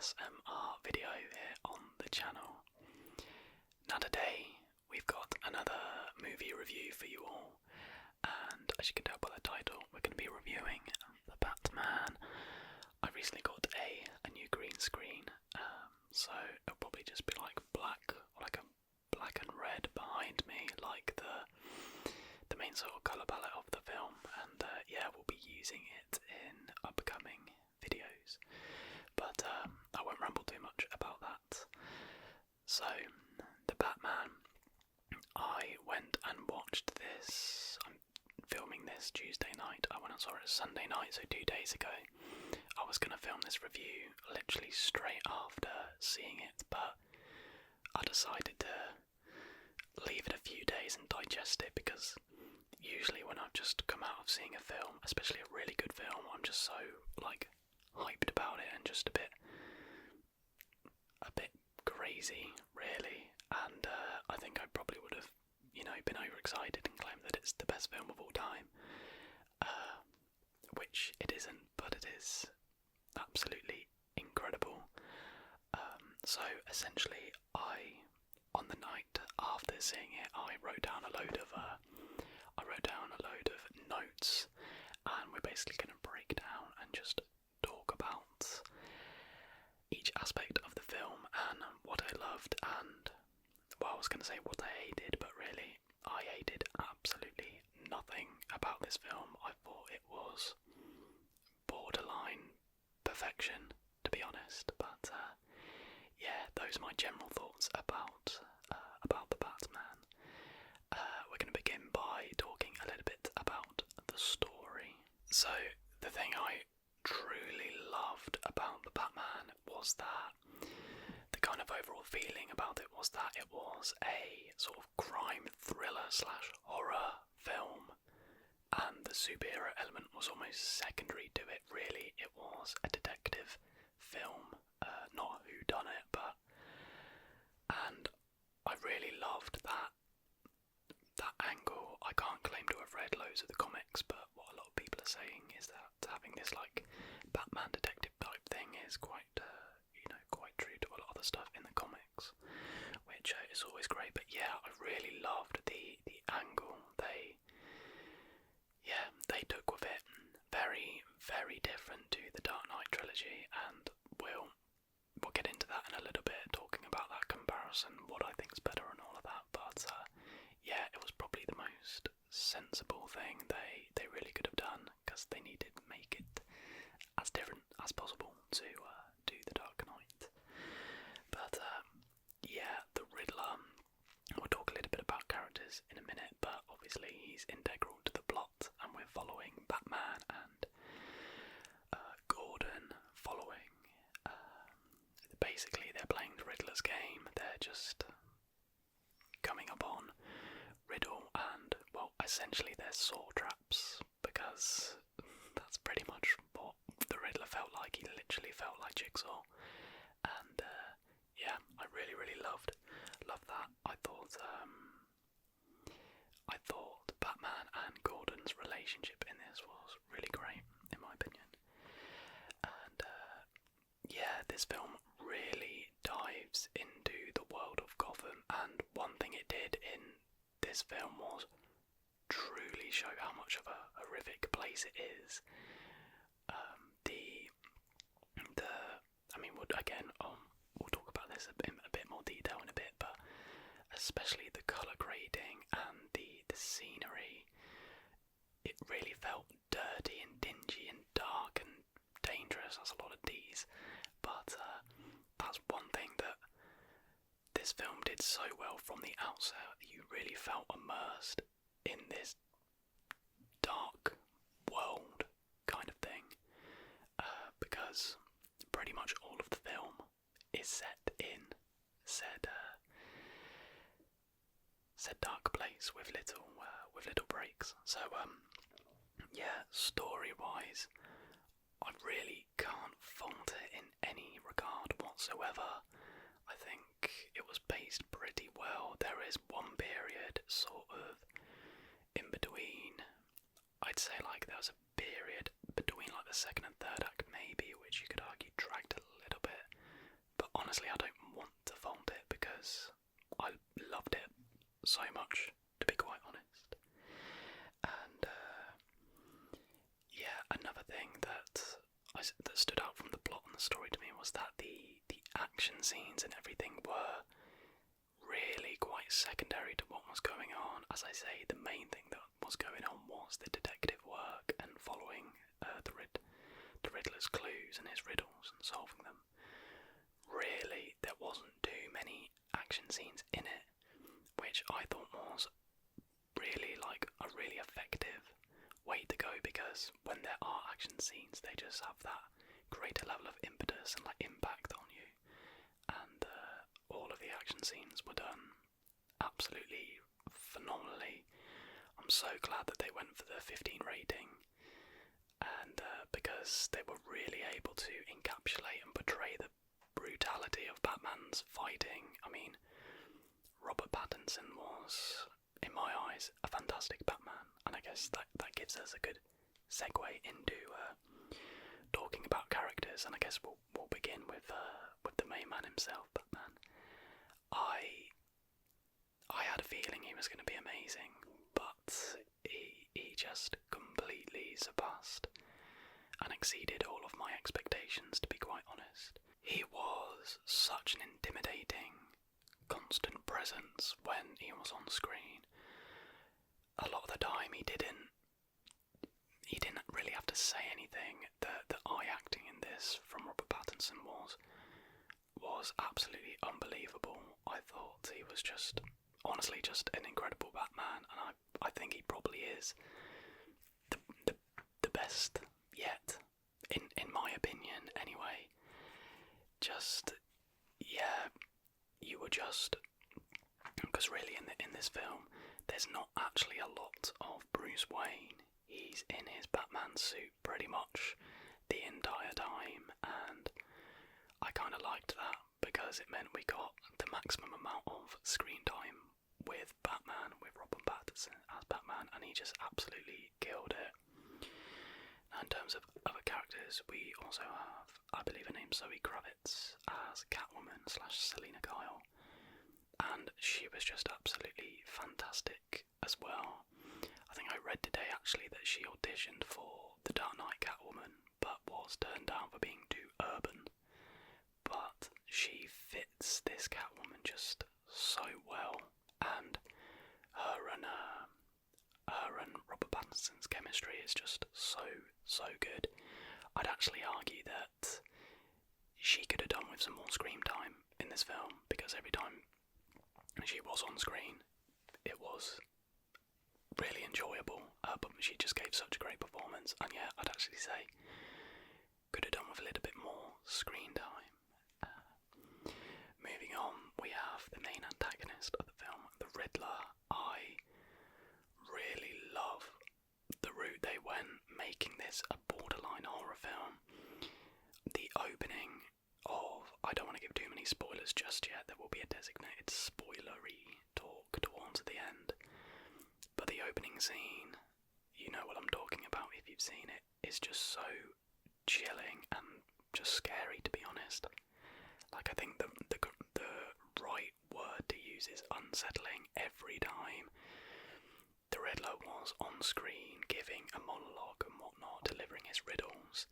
ASMR video here on the channel. Now today we've got another movie review for you all, and as you can tell by the title, we're going to be reviewing The Batman. I recently got a new green screen, so it'll probably just be like black and red behind me, like the main sort of colour palette of the film, and yeah, we'll be using it in upcoming videos. But I won't ramble too much about that. So, The Batman, I went and watched this. I'm filming this Tuesday night. I went and saw it Sunday night, so 2 days ago. I was going to film this review literally straight after seeing it, but I decided to leave it a few days and digest it, because usually when I've just come out of seeing a film, especially a really good film, I'm just so hyped about it and just a bit crazy, really. And I think I probably would have, been overexcited and claimed that it's the best film of all time, which it isn't, but it is absolutely incredible. So essentially, on the night after seeing it, I wrote down a load of notes, and we're basically going to break down and just talk about each aspect of the film and what I loved and, well, I was going to say what I hated, but really I hated absolutely nothing about this film. I thought it was borderline perfection, to be honest, but yeah, those are my general thoughts about The Batman. We're going to begin by talking a little bit about the story. So, the thing I truly loved about The Batman was that the kind of overall feeling about it was that it was a sort of crime thriller / horror film, and the superhero element was almost secondary to it, really. It was a detective film, not a whodunit, and I really loved that angle. I can't claim to have read loads of the comics, but what a lot of people are saying is that having this Batman detective type thing is quite true to a lot of the stuff in the comics, which is always great. But yeah, I really loved the angle they took with it. Very, very different to the Dark Knight trilogy, and we'll get into that in a little bit, talking about that comparison, what I think's better and all of that. But yeah, it was probably the most sensible thing they really could have done, because they needed to make it as different as possible to do the Dark Knight. But yeah, the Riddler, we'll talk a little bit about characters in a minute, but obviously he's integral to the plot, and we're following Batman and Gordon following. Basically, they're playing the Riddler's game. They're just coming upon Riddle, and, well, essentially they're saw traps, because that's pretty much what the Riddler felt like. He literally felt like Jigsaw, and yeah, I really, really loved that. I thought Batman and Gordon's relationship in this was really great, in my opinion. And yeah, this film really dives into the world of Gotham, and one thing it did in this film was truly show how much of a horrific place it is. We'll talk about this in a bit more detail in a bit, but especially the colour grading and the scenery, it really felt dirty and dingy and dark and dangerous. That's a lot of D's, but that's one thing that this film did so well from the outset. You really felt immersed in this dark world kind of thing, because pretty much all of the film is set in said dark place with little breaks. So yeah, story-wise, I really can't fault it in any regard whatsoever. I think it was paced pretty well. There is one period sort of in between. I'd say there was a period between the second and third act maybe, which you could argue dragged a little bit. honestly, I don't want to fault it because I loved it so much, to be quite honest. And yeah, another thing that stood out from the plot and the story to me was that the action scenes and everything were really quite secondary to what was going on. As I say, the main thing that was going on was the detective work and following the Riddler's clues and his riddles and solving them. Really, there wasn't too many action scenes in it, which I thought was really like a really effective way to go, because when there are action scenes, they just have that greater level of impetus and like impact on you. And all of the action scenes were done absolutely phenomenally. I'm so glad that they went for the 15 rating, and because they were really able to encapsulate and portray the brutality of Batman's fighting. I mean, Robert Pattinson was, in my eyes, a fantastic Batman, and I guess that gives us a good segue into talking about characters. And I guess we'll begin with the main man himself, Batman. I had a feeling he was going to be amazing, but he just completely surpassed and exceeded all of my expectations, to be quite honest. He was such an intimidating, constant presence when he was on screen. A lot of the time he didn't really have to say anything. The eye acting in this from Robert Pattinson was absolutely unbelievable. I thought he was just, honestly, just an incredible Batman, and I think he probably is the best yet, in my opinion anyway. Just, yeah, you were just, because really in this film there's not actually a lot of Bruce Wayne. He's in his Batman suit pretty much the entire time, and I kind of liked that because it meant we got the maximum amount of screen time with Batman, with Robert Pattinson as Batman, and he just absolutely killed it. Now, in terms of other characters, we also have, I believe her name's Zoe Kravitz as Catwoman / Selena Kyle, and she was just absolutely fantastic as well. I think I read today actually that she auditioned for the Dark Knight Catwoman, but was turned down for being too urban. But she fits this Catwoman just so well, and her and Robert Pattinson's chemistry is just so good. I'd actually argue that she could have done with some more screen time in this film, because every time she was on screen, it was really enjoyable, but she just gave such a great performance, and yeah, I'd actually say could have done with a little bit more screen time. Moving on, we have the main antagonist of the film, the Riddler. I really love the route they went, making this a borderline horror film. The opening of, I don't want to give too many spoilers just yet, there will be a designated spoilery talk towards the end, but the opening scene, you know what I'm talking about if you've seen it, is just so chilling and just scary, to be honest. Like, I think the right word to use is unsettling. Every time the Riddler was on screen giving a monologue and whatnot, delivering his riddles,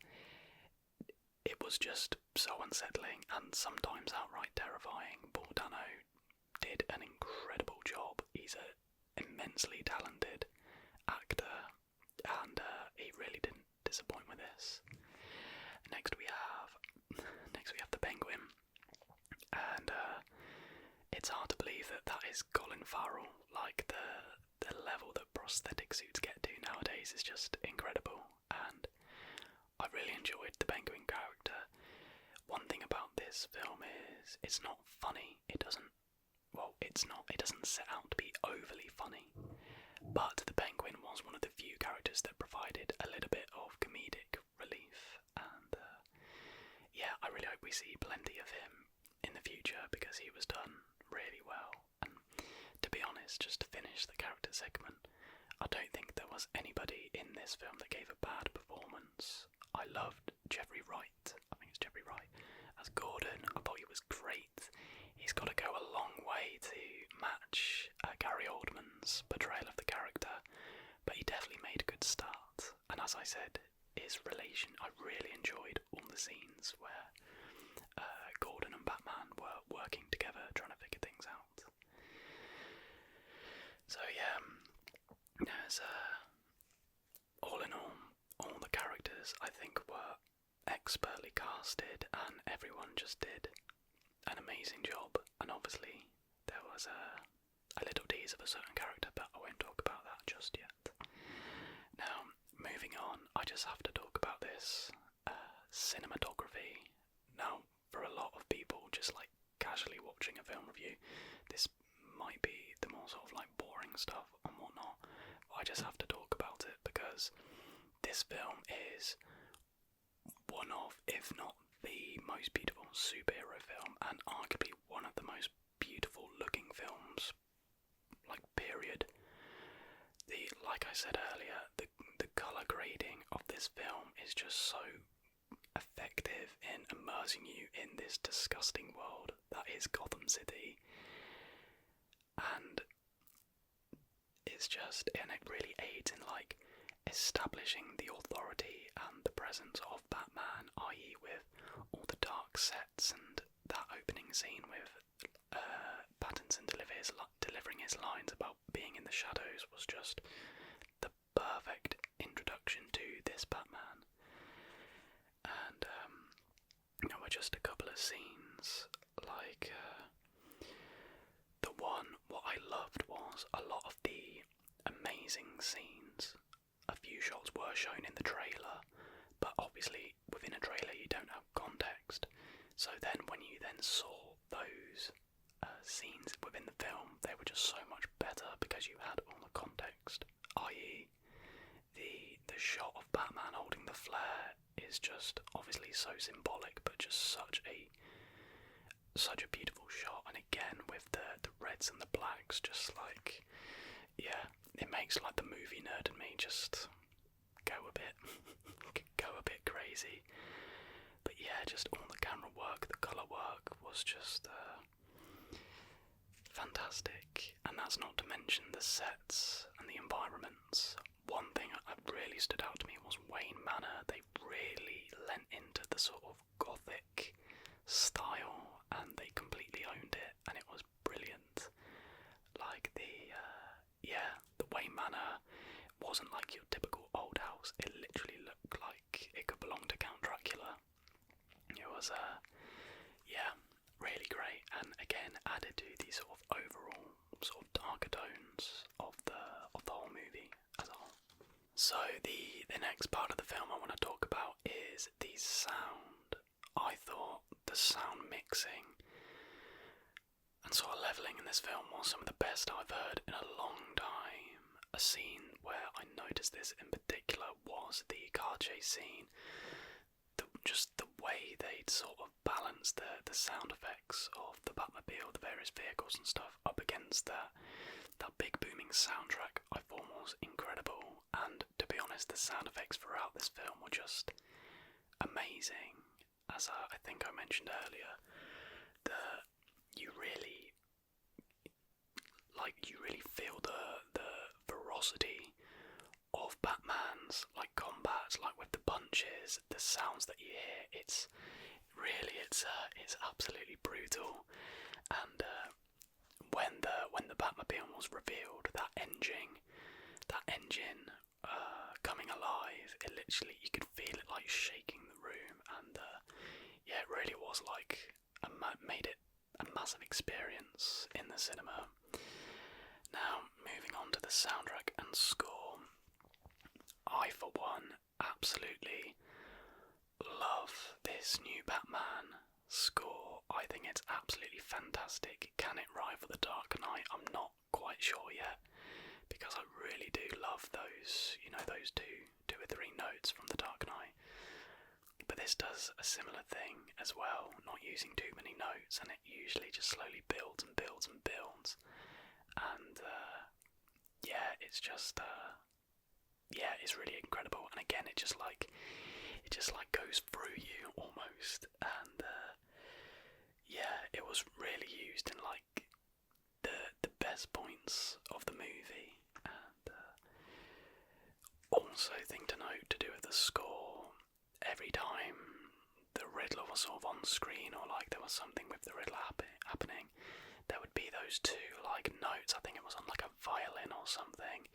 it was just so unsettling and sometimes outright terrifying. Paul Dano did an incredible job. He's an immensely talented actor, and he really didn't disappoint with this. Next we have the Penguin, and it's hard to believe that is Colin Farrell. Like, the level that prosthetic suits get to nowadays is just incredible, and I really enjoyed the Penguin character. One thing about this film is it's not funny. It doesn't set out to be overly funny, but the Penguin was one of the few characters that provided a little bit of comedic relief, and yeah, I really hope we see plenty of him in the future, because he was done really well. And to be honest, just to finish the character segment, I don't think there was anybody in this film that gave a bad performance. I loved Jeffrey Wright, I think it's Jeffrey Wright, as Gordon. I thought he was great. He's got to go a long way to match Gary Oldman's portrayal of the character, but he definitely made a good start. And as I said, his relation, I really enjoyed all the scenes where Gordon and Batman were working together, trying to figure things out. So yeah, there's all in all the characters I think were expertly casted, and everyone just did an amazing job. And obviously there was a little tease of a certain character, but I won't talk about that just yet. Now, moving on, I just have to talk about this cinematography. Now, for a lot of people, just like casually watching a film review, this might be the more sort of like boring stuff and whatnot, but I just have to talk about it because this film is one of, if not the most beautiful superhero film, and arguably one of the most beautiful looking films, like period. Like I said earlier, the colour grading of this film is just so effective in immersing you in this disgusting world that is Gotham City, and it really aids in like establishing the authority and the presence of Batman, i.e. with all the dark sets and that opening scene with Pattinson delivering his lines about being in the shadows was just the perfect introduction to this Batman. And there were just a couple of scenes, like what I loved was a lot of the amazing scenes. A few shots were shown in the trailer, but obviously within a trailer you don't have context. So then when you then saw those scenes within the film, they were just so much better because you had all the context, i.e. the shot of Batman holding the flare is just obviously so symbolic, but just such a beautiful shot. And again with the reds and the blacks, just like, yeah, it makes like the movie nerd in me just go a bit crazy. But yeah, just all the camera work, the colour work was just fantastic. And that's not to mention the sets and the environments. One thing that really stood out to me was Wayne Manor. They really lent into the sort of gothic style and they completely owned it, and it was brilliant. Like the Wayne Manor wasn't like your typical old house. It literally looked like it could belong to Count Dracula. It was really great, and again added to the sort of overall sort of darker tones of the whole movie as a whole. So the next part of the film I want to talk about is the sound. I thought the sound mixing and sort of levelling in this film was some of the best I've heard in a long time. A scene where I noticed this in particular was the car chase scene. Just the way they'd sort of balanced the sound effects of the Batmobile, the various vehicles and stuff, up against that big booming soundtrack, I thought was incredible. And to be honest, the sound effects throughout this film were just amazing. As I think I mentioned earlier, you really feel the ferocity of Batman's like combat, like with the punches, the sounds that you hear. It's absolutely brutal. And when the Batmobile was revealed, that engine coming alive, it literally, you could feel it like shaking the room, and it really was like made it a massive experience in the cinema. Now, moving on to the soundtrack and score, I for one absolutely love this new Batman score. I think it's absolutely fantastic. Can it rival The Dark Knight? I'm not quite sure yet, because I really do love those, those two or three notes from The Dark Knight. But this does a similar thing as well, not using too many notes, and it usually just slowly builds and builds and builds. And it's just it's really incredible. And again, it just like goes through you almost. And yeah, it was really used in like the best points of the movie. And also, thing to note to do with the score, every time the Riddler was sort of on screen, or like there was something with the Riddler happening, there would be those two like notes. I think it was on like a violin or something,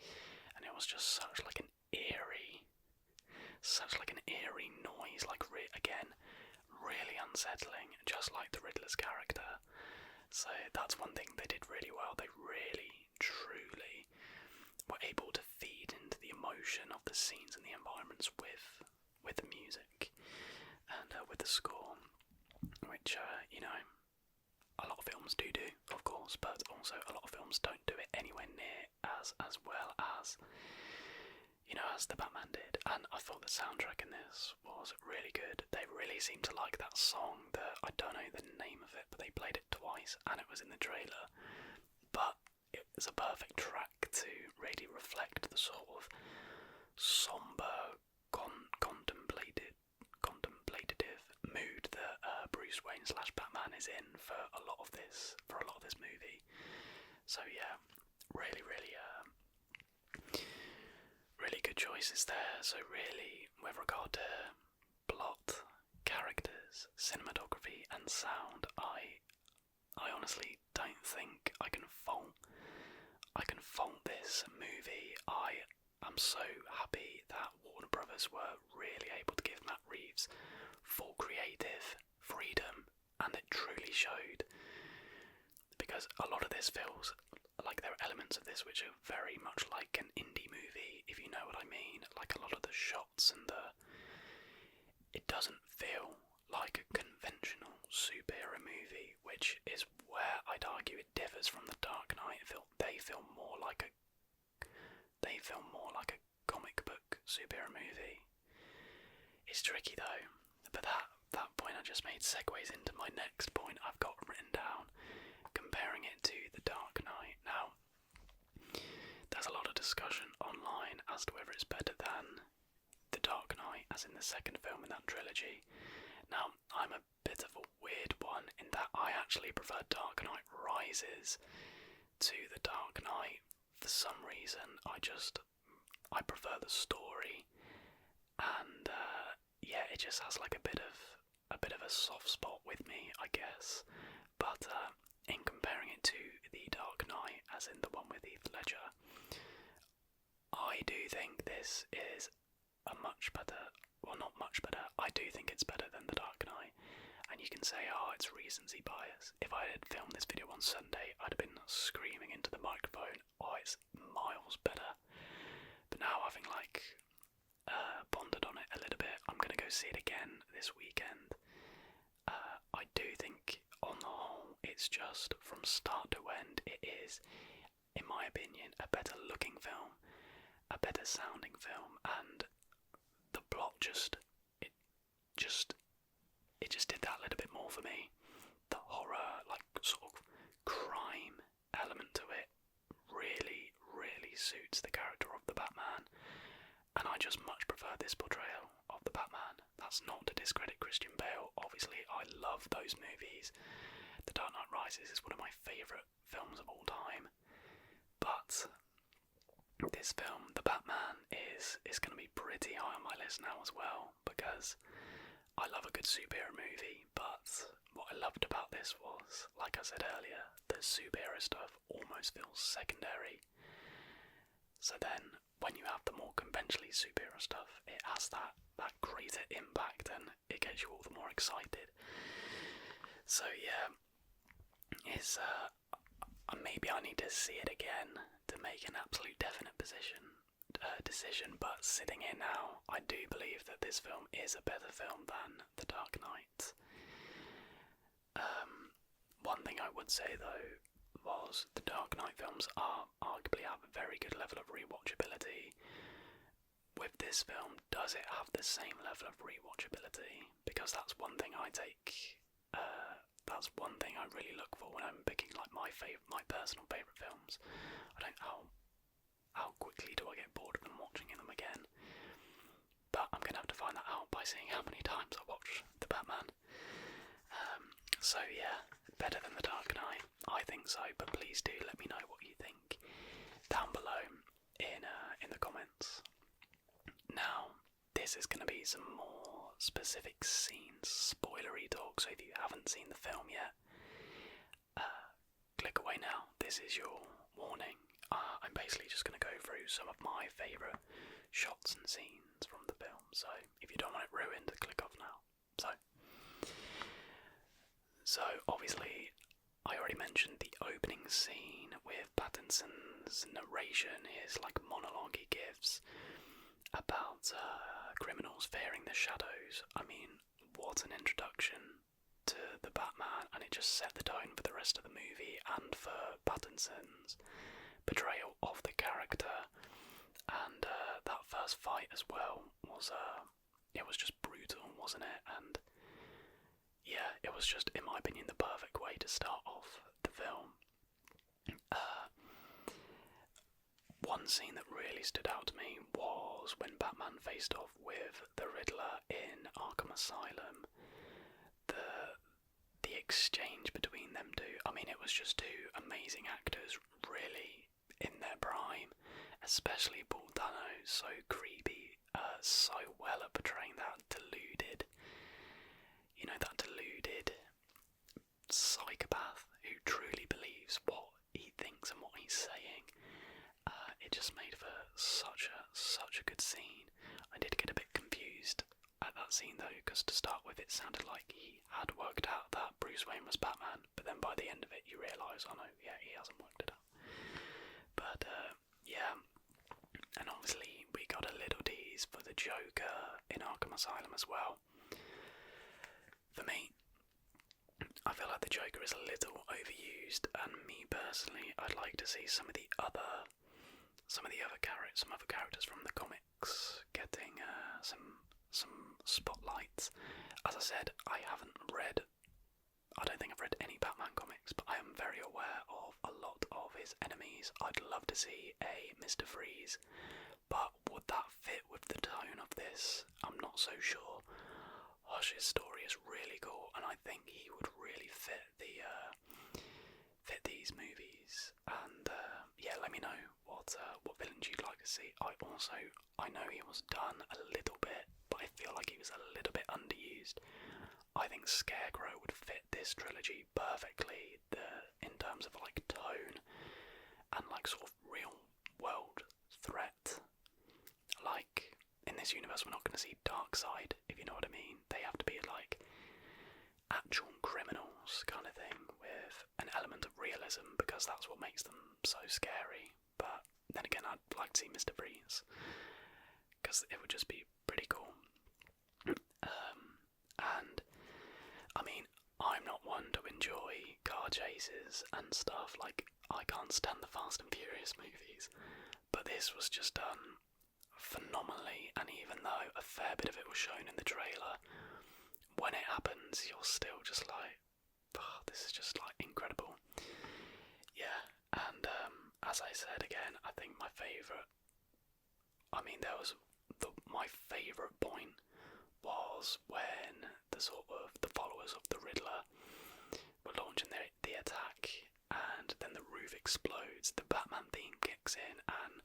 and it was just such like an eerie noise. Like again, really unsettling, just like the Riddler's character. So that's one thing they did really well. They really, truly were able to feed into the emotion of the scenes and the environments with the music and with the score, which you know, a lot of films do, of course, but also a lot of films don't do it anywhere near as well as, you know, as the Batman did. And I thought the soundtrack in this was really good. They really seemed to like that song. I don't know the name of it, but they played it twice, and it was in the trailer. But it was a perfect track to really reflect the sort of somber, contemplative mood that Bruce Wayne / Batman is in for a lot of this movie. So yeah, really good choices there. So really, with regard to plot, characters, cinematography, and sound, I honestly don't think I can fault this movie. I am so happy that Warner Brothers were really able to give Matt Reeves full creative freedom, and it truly showed, because a lot of this feels like there are elements of this which are very much like an indie movie, if you know what I mean. Like a lot of the shots and it doesn't feel like a conventional superhero movie, which is where I'd argue it differs from The Dark Knight. They feel more like a comic book superhero movie. It's tricky though, but that point I just made segues into my next point I've got written down, comparing it to The Dark Knight. Now, there's a lot of discussion online as to whether it's better than The Dark Knight, as in the second film in that trilogy. Now, I'm a bit of a weird one in that I actually prefer Dark Knight Rises to The Dark Knight. For some reason, I prefer the story, and yeah, it just has like a bit of a soft spot with me, I guess. But in comparing it to The Dark Knight, as in the one with Heath Ledger, I do think this is a much better, well, not much better, I do think it's better than The Dark Knight. And you can say, oh, it's recency bias. If I had filmed this video on Sunday, I'd have been screaming into the microphone, oh, it's miles better. But now, having pondered on it a little bit, I'm going to go see it again this weekend. I do think, on the whole, it's just, from start to end, it is, in my opinion, a better looking film, a better sounding film, and the plot just did that a little bit more for me. The horror, like sort of crime element to it really suits the character of the Batman, and I just much prefer this portrayal of the Batman. That's not to discredit Christian Bale. Obviously, I love those movies. The Dark Knight Rises is one of my favourite films of all time, but this film, The Batman, is going to be pretty high on my list now as well, because I love a good superhero movie, but what I loved about this was, like I said earlier, the superhero stuff almost feels secondary. So then, when you have the more conventionally superhero stuff, it has that greater impact, and it gets you all the more excited. So yeah, it's maybe I need to see it again to make an absolute definite decision, but sitting here now, I do believe that this film is a better film than The Dark Knight. One thing I would say though was the Dark Knight films arguably have a very good level of rewatchability. With this film, does it have the same level of rewatchability? Because that's one thing I really look for when I'm picking like my personal favourite films. I don't know how quickly do I get bored of them watching them again. But I'm going to have to find that out by seeing how many times I watch The Batman. So yeah, think so, but please do let me know what you think down below in the comments. Now, this is going to be some more specific scenes, spoilery talk, so if you haven't seen the film yet, click away now. This is your warning. I'm basically just going to go through some of my favourite shots and scenes from the film, so if you don't want it ruined, click off now. So obviously, I already mentioned the opening scene with Pattinson's narration, his monologue he gives about criminals fearing the shadows. I mean, what an introduction to the Batman, and it just set the tone for the rest of the movie and for Pattinson's portrayal of the character. And that first fight as well was it was just brutal, wasn't it? And yeah, it was just, in my opinion, the perfect way to start off the film. One scene that really stood out to me was when Batman faced off with the Riddler in Arkham Asylum. The exchange between them two, I mean, it was just two amazing actors, really in their prime, especially Paul Dano, so creepy, so well at portraying that deluded psychopath who truly believes what he thinks and what he's saying. It just made for such a good scene. I did get a bit confused at that scene though, because to start with it sounded like he had worked out that Bruce Wayne was Batman, but then by the end of it you realise, oh no, yeah, he hasn't worked it out. But yeah, and obviously we got a little tease for the Joker in Arkham Asylum as well. For me, I feel like the Joker is a little overused, and me personally, I'd like to see some other characters from the comics getting some spotlights. As I said, I don't think I've read any Batman comics, but I am very aware of a lot of his enemies. I'd love to see a Mr. Freeze, but would that fit with the tone of this? I'm not so sure. Hush's story is really cool, and I think he would really fit these movies. And yeah, let me know what villains you'd like to see. I know he was done a little bit, but I feel like he was a little bit underused. I think Scarecrow would fit this trilogy perfectly, in terms of tone and sort of real world threat. In this universe, we're not going to see Darkseid, if you know what I mean. They have to be actual criminals kind of thing, with an element of realism, because that's what makes them so scary. But then again, I'd like to see Mr. Freeze, because it would just be pretty cool. And I mean, I'm not one to enjoy car chases and stuff. I can't stand the Fast and Furious movies, but this was just done phenomenally. And even though a fair bit of it was shown in the trailer, when it happens, you're still just oh, this is just incredible. Yeah, and as I said again, I think my favourite point was when the followers of the Riddler were launching the attack, and then the roof explodes, the Batman theme kicks in, and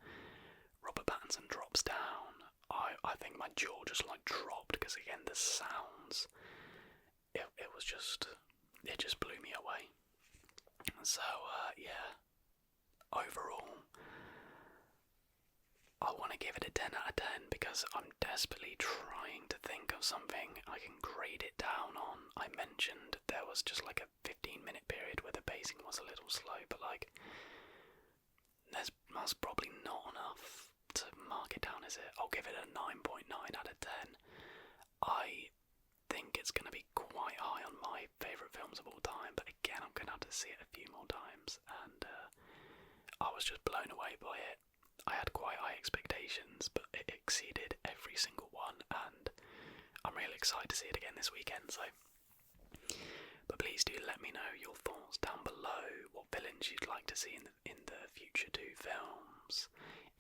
Robert Pattinson drops down. I think my jaw just dropped, because again, the sounds, it just blew me away. So yeah, overall, I want to give it a 10 out of 10, because I'm desperately trying to think of something I can grade it down on. I mentioned there was just a 15-minute period where the pacing was a little slow, but that's probably not enough to mark it down, is it? I'll give it a 9.9 out of 10. I think it's going to be quite high on my favourite films of all time, but again, I'm going to have to see it a few more times, and I was just blown away by it. I had quite high expectations, but it exceeded every single one, and I'm really excited to see it again this weekend. But please do let me know your thoughts down below. What villains you'd like to see in the future 2 films?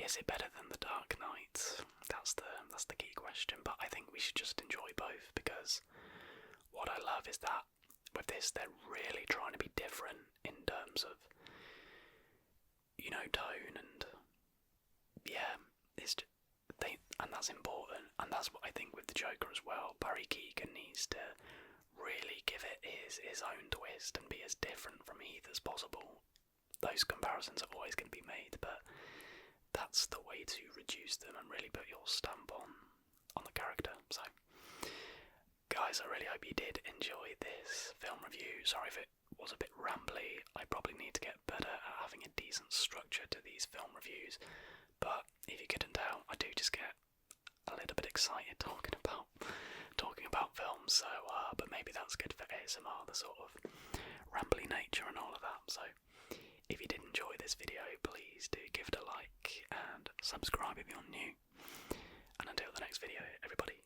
Is it better than The Dark Knight? That's the key question. But I think we should just enjoy both, because what I love is that with this, they're really trying to be different in terms of, tone, and yeah, and that's important, and that's what I think with the Joker as well. Barry Keoghan needs to really give it his own twist and be as different from Heath as possible. Those comparisons are always going to be made, but that's the way to reduce them and really put your stamp on the character. So, guys, I really hope you did enjoy this film review. Sorry if it was a bit rambly. I probably need to get better at having a decent structure to these film reviews, but if you couldn't tell, I do just get a little bit excited talking about films. So, but maybe that's good for ASMR, the sort of rambly nature and all of that. So, if you did enjoy this video, please do give it a like and subscribe if you're new. And until the next video, everybody,